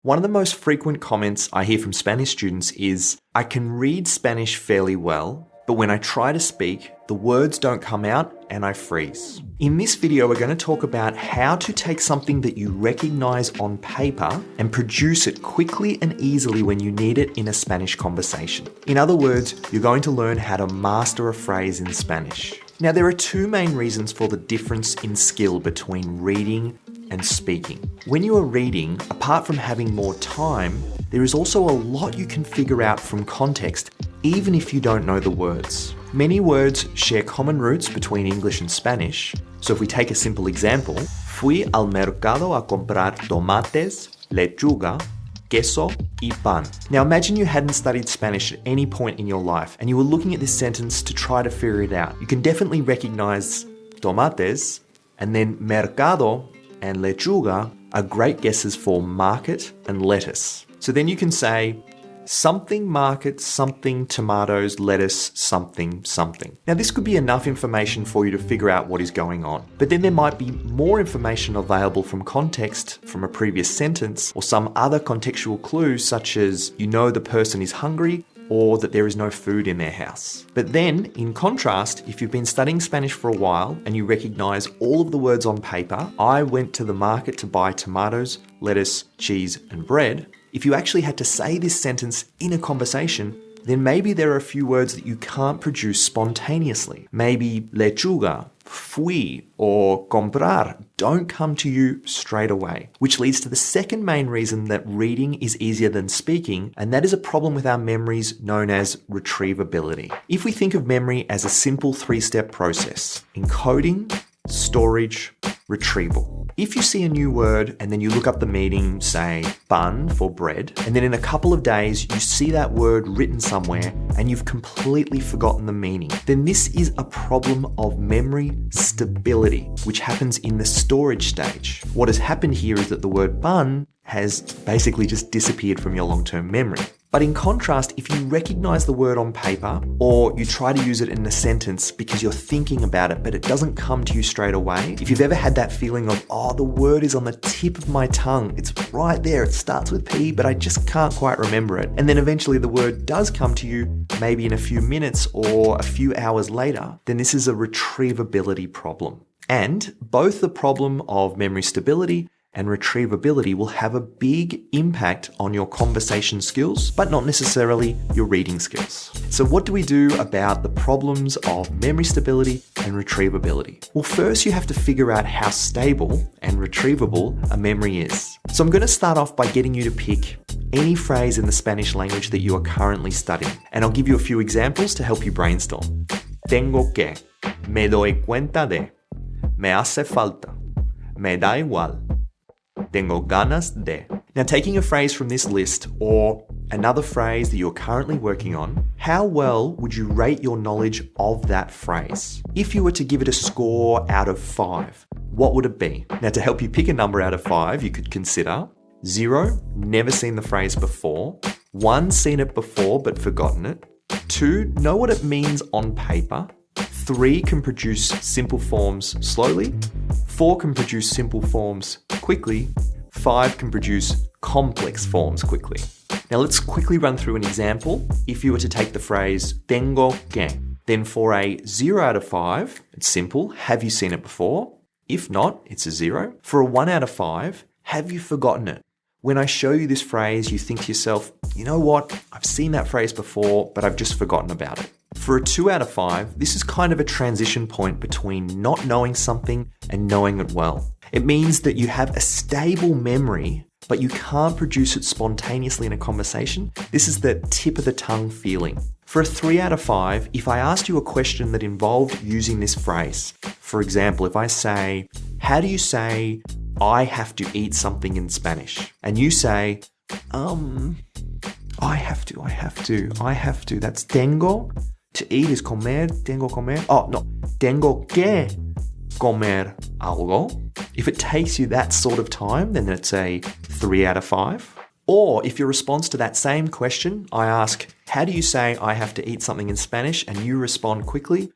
One of the most frequent comments I hear from Spanish students is, I can read Spanish fairly well, but when I try to speak, the words don't come out and I freeze. In this video, we're going to talk about how to take something that you recognize on paper and produce it quickly and easily when you need it in a Spanish conversation. In other words, you're going to learn how to master a phrase in Spanish. Now, there are two main reasons for the difference in skill between reading and speaking. When you are reading, apart from having more time, there is also a lot you can figure out from context, even if you don't know the words. Many words share common roots between English and Spanish. So if we take a simple example, fui al mercado a comprar tomates, lechuga, queso y pan. Now imagine you hadn't studied Spanish at any point in your life and you were looking at this sentence to try to figure it out. You can definitely recognize tomates, and then mercado and lechuga are great guesses for market and lettuce. So then you can say something market, something tomatoes, lettuce, something, something. Now this could be enough information for you to figure out what is going on. But then there might be more information available from context from a previous sentence or some other contextual clues such as you know the person is hungry or that there is no food in their house. But then, in contrast, if you've been studying Spanish for a while and you recognize all of the words on paper, I went to the market to buy tomatoes, lettuce, cheese, and bread. If you actually had to say this sentence in a conversation, then maybe there are a few words that you can't produce spontaneously. Maybe lechuga, fui, or comprar don't come to you straight away, which leads to the second main reason that reading is easier than speaking, and that is a problem with our memories known as retrievability. If we think of memory as a simple three-step process, encoding, storage, retrieval. If you see a new word and then you look up the meaning, say pan for bread, and then in a couple of days you see that word written somewhere and you've completely forgotten the meaning, then this is a problem of memory stability, which happens in the storage stage. What has happened here is that the word pan has basically just disappeared from your long-term memory. But in contrast, if you recognize the word on paper or you try to use it in a sentence because you're thinking about it, but it doesn't come to you straight away, if you've ever had that feeling of, oh, the word is on the tip of my tongue, it's right there, it starts with P, but I just can't quite remember it. And then eventually the word does come to you, maybe in a few minutes or a few hours later, then this is a retrievability problem. And both the problem of memory stability and retrievability will have a big impact on your conversation skills, but not necessarily your reading skills. So what do we do about the problems of memory stability and retrievability? Well, first you have to figure out how stable and retrievable a memory is. So I'm going to start off by getting you to pick any phrase in the Spanish language that you are currently studying, and I'll give you a few examples to help you brainstorm. Tengo que, me doy cuenta de, me hace falta, me da igual, tengo ganas de. Now, taking a phrase from this list or another phrase that you're currently working on, how well would you rate your knowledge of that phrase? If you were to give it a score out of 5, what would it be? Now, to help you pick a number out of 5, you could consider 0, never seen the phrase before, 1, seen it before but forgotten it, 2, know what it means on paper, 3, can produce simple forms slowly, 4, can produce simple forms quickly, 5, can produce complex forms quickly. Now let's quickly run through an example. If you were to take the phrase tengo que, then for a 0 out of 5, it's simple, have you seen it before? If not, it's a 0. For a 1 out of 5, have you forgotten it? When I show you this phrase, you think to yourself, you know what, I've seen that phrase before, but I've just forgotten about it. For a 2 out of 5, this is kind of a transition point between not knowing something and knowing it well. It means that you have a stable memory, but you can't produce it spontaneously in a conversation. This is the tip of the tongue feeling. For a 3 out of 5, if I asked you a question that involved using this phrase, for example, if I say, how do you say, I have to eat something in Spanish? And you say, I have to. That's tengo. To eat is comer, tengo comer. Oh, no, tengo que comer algo. If it takes you that sort of time, then it's a 3 out of 5. Or if your response to that same question, I ask, how do you say I have to eat something in Spanish? And you respond quickly,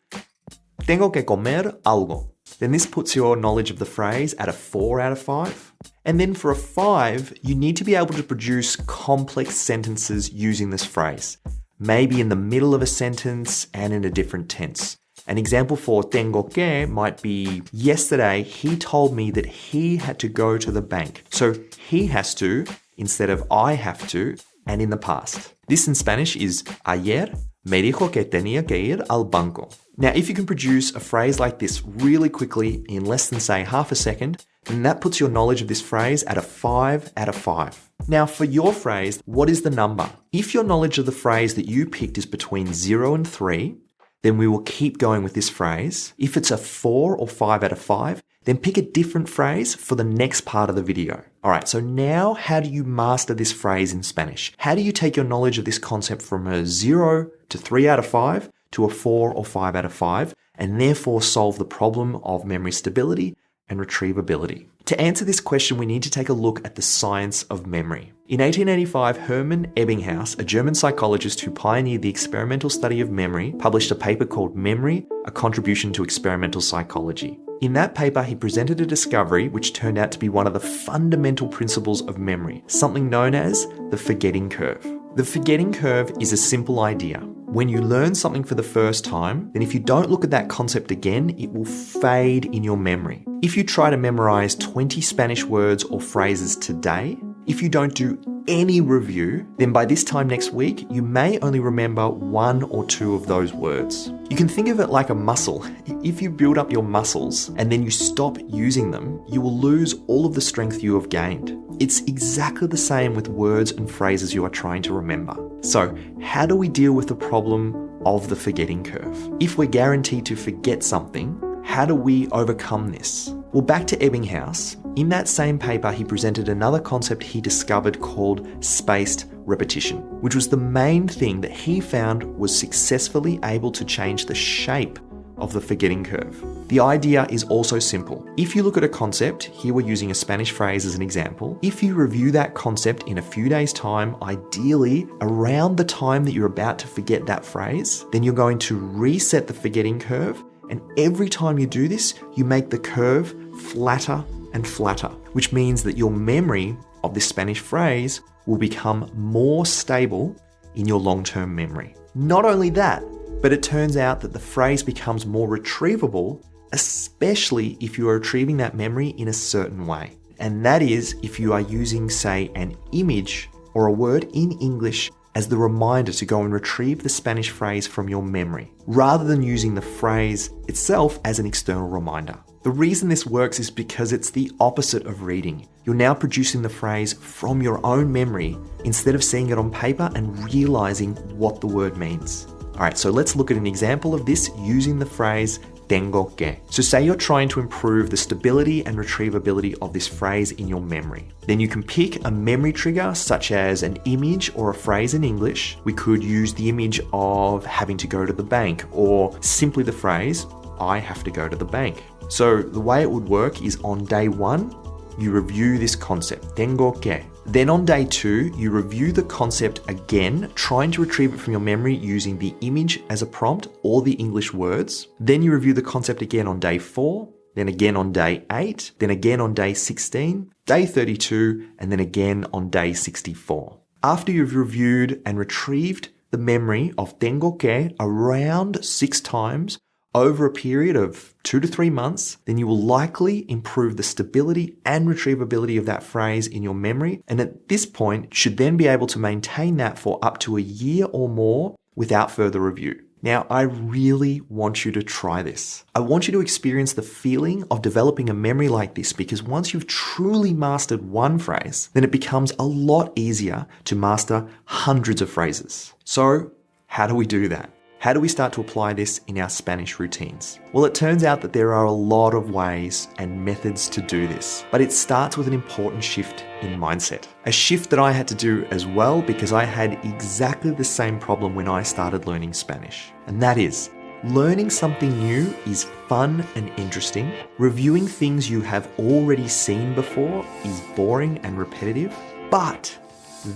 tengo que comer algo. Then this puts your knowledge of the phrase at a 4 out of 5. And then for a 5, you need to be able to produce complex sentences using this phrase, maybe in the middle of a sentence and in a different tense. An example for tengo que might be, yesterday he told me that he had to go to the bank. So he has to instead of I have to, and in the past. This in Spanish is ayer me dijo que tenía que ir al banco. Now, if you can produce a phrase like this really quickly in less than, say, half a second, then that puts your knowledge of this phrase at a 5 out of 5. Now, for your phrase, what is the number? If your knowledge of the phrase that you picked is between 0 and 3, then we will keep going with this phrase. If it's a 4 or 5 out of 5, then pick a different phrase for the next part of the video. All right, so now how do you master this phrase in Spanish? How do you take your knowledge of this concept from a 0 to 3 out of 5 to a 4 or 5 out of 5, and therefore solve the problem of memory stability and retrievability? To answer this question, we need to take a look at the science of memory. In 1885, Hermann Ebbinghaus, a German psychologist who pioneered the experimental study of memory, published a paper called Memory, a Contribution to Experimental Psychology. In that paper, he presented a discovery which turned out to be one of the fundamental principles of memory, something known as the forgetting curve. The forgetting curve is a simple idea. When you learn something for the first time, then if you don't look at that concept again, it will fade in your memory. If you try to memorize 20 Spanish words or phrases today, if you don't do any review, then by this time next week, you may only remember 1 or 2 of those words. You can think of it like a muscle. If you build up your muscles and then you stop using them, you will lose all of the strength you have gained. It's exactly the same with words and phrases you are trying to remember. So, how do we deal with the problem of the forgetting curve? If we're guaranteed to forget something, how do we overcome this? Well, back to Ebbinghaus. In that same paper, he presented another concept he discovered called spaced repetition, which was the main thing that he found was successfully able to change the shape of the forgetting curve. The idea is also simple. If you look at a concept, here we're using a Spanish phrase as an example, if you review that concept in a few days' time, ideally around the time that you're about to forget that phrase, then you're going to reset the forgetting curve, and every time you do this, you make the curve flatter and flatter, which means that your memory of this Spanish phrase will become more stable in your long-term memory. Not only that, but it turns out that the phrase becomes more retrievable, especially if you are retrieving that memory in a certain way. And that is if you are using, say, an image or a word in English as the reminder to go and retrieve the Spanish phrase from your memory, rather than using the phrase itself as an external reminder. The reason this works is because it's the opposite of reading. You're now producing the phrase from your own memory instead of seeing it on paper and realizing what the word means. All right, so let's look at an example of this using the phrase tengo que. So say you're trying to improve the stability and retrievability of this phrase in your memory. Then you can pick a memory trigger such as an image or a phrase in English. We could use the image of having to go to the bank, or simply the phrase, I have to go to the bank. So the way it would work is on day 1, you review this concept, tengo que. Then on day 2, you review the concept again, trying to retrieve it from your memory using the image as a prompt or the English words. Then you review the concept again on day 4, then again on day 8, then again on day 16, day 32, and then again on day 64. After you've reviewed and retrieved the memory of tengo que around 6 times, over a period of 2 to 3 months, then you will likely improve the stability and retrievability of that phrase in your memory. And at this point, should then be able to maintain that for up to a year or more without further review. Now, I really want you to try this. I want you to experience the feeling of developing a memory like this, because once you've truly mastered one phrase, then it becomes a lot easier to master hundreds of phrases. So, how do we do that? How do we start to apply this in our Spanish routines? Well, it turns out that there are a lot of ways and methods to do this, but it starts with an important shift in mindset. A shift that I had to do as well, because I had exactly the same problem when I started learning Spanish. And that is, learning something new is fun and interesting. Reviewing things you have already seen before is boring and repetitive, but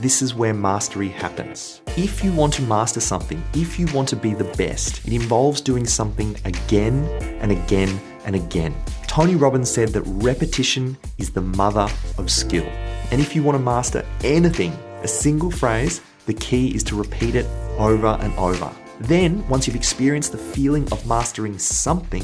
this is where mastery happens. If you want to master something, if you want to be the best, it involves doing something again and again and again, Tony Robbins said that repetition is the mother of skill. And if you want to master anything, a single phrase, the key is to repeat it over and over. Then, once you've experienced the feeling of mastering something,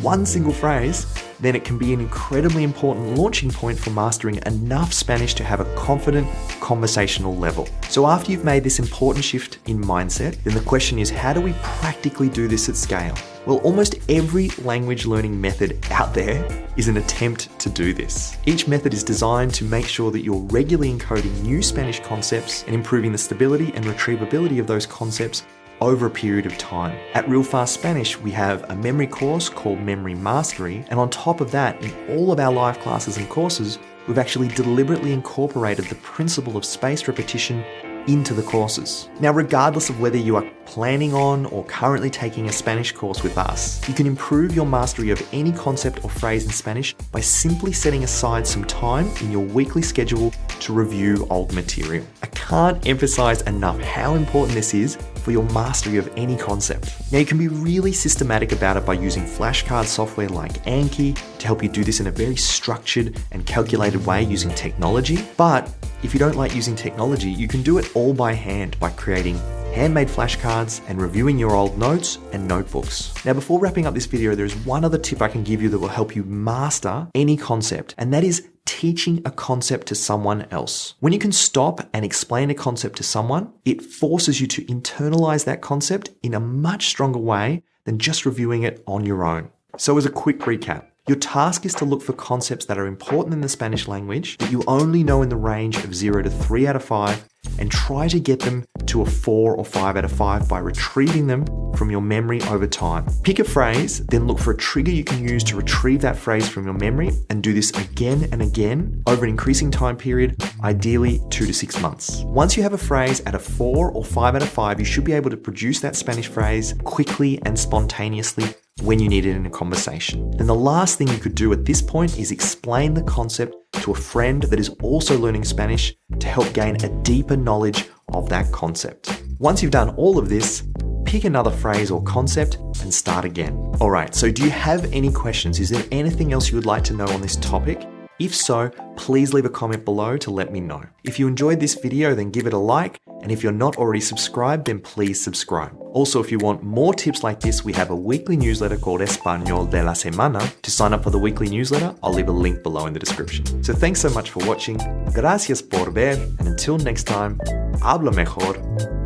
one single phrase, then it can be an incredibly important launching point for mastering enough Spanish to have a confident conversational level. So after you've made this important shift in mindset, then the question is, how do we practically do this at scale? Well, almost every language learning method out there is an attempt to do this. Each method is designed to make sure that you're regularly encoding new Spanish concepts and improving the stability and retrievability of those concepts over a period of time. At Real Fast Spanish, we have a memory course called Memory Mastery, and on top of that, in all of our live classes and courses, we've actually deliberately incorporated the principle of spaced repetition into the courses. Now, regardless of whether you are planning on or currently taking a Spanish course with us, you can improve your mastery of any concept or phrase in Spanish by simply setting aside some time in your weekly schedule to review old material. I can't emphasize enough how important this is for your mastery of any concept. Now, you can be really systematic about it by using flashcard software like Anki to help you do this in a very structured and calculated way using technology. But if you don't like using technology, you can do it all by hand by creating handmade flashcards and reviewing your old notes and notebooks. Now, before wrapping up this video, there is one other tip I can give you that will help you master any concept, and that is teaching a concept to someone else. When you can stop and explain a concept to someone, it forces you to internalize that concept in a much stronger way than just reviewing it on your own. So as a quick recap, your task is to look for concepts that are important in the Spanish language that you only know in the range of 0 to 3 out of 5, and try to get them to a 4 or 5 out of 5 by retrieving them from your memory over time. Pick a phrase, then look for a trigger you can use to retrieve that phrase from your memory, and do this again and again over an increasing time period, ideally 2 to 6 months. Once you have a phrase at a 4 or 5 out of 5, you should be able to produce that Spanish phrase quickly and spontaneously when you need it in a conversation. Then the last thing you could do at this point is explain the concept to a friend that is also learning Spanish to help gain a deeper knowledge of that concept. Once you've done all of this, pick another phrase or concept and start again. All right, so do you have any questions? Is there anything else you would like to know on this topic? If so, please leave a comment below to let me know. If you enjoyed this video, then give it a like. And if you're not already subscribed, then please subscribe. Also, if you want more tips like this, we have a weekly newsletter called Español de la Semana. To sign up for the weekly newsletter, I'll leave a link below in the description. So thanks so much for watching. Gracias por ver. And until next time, habla mejor,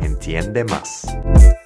entiende más.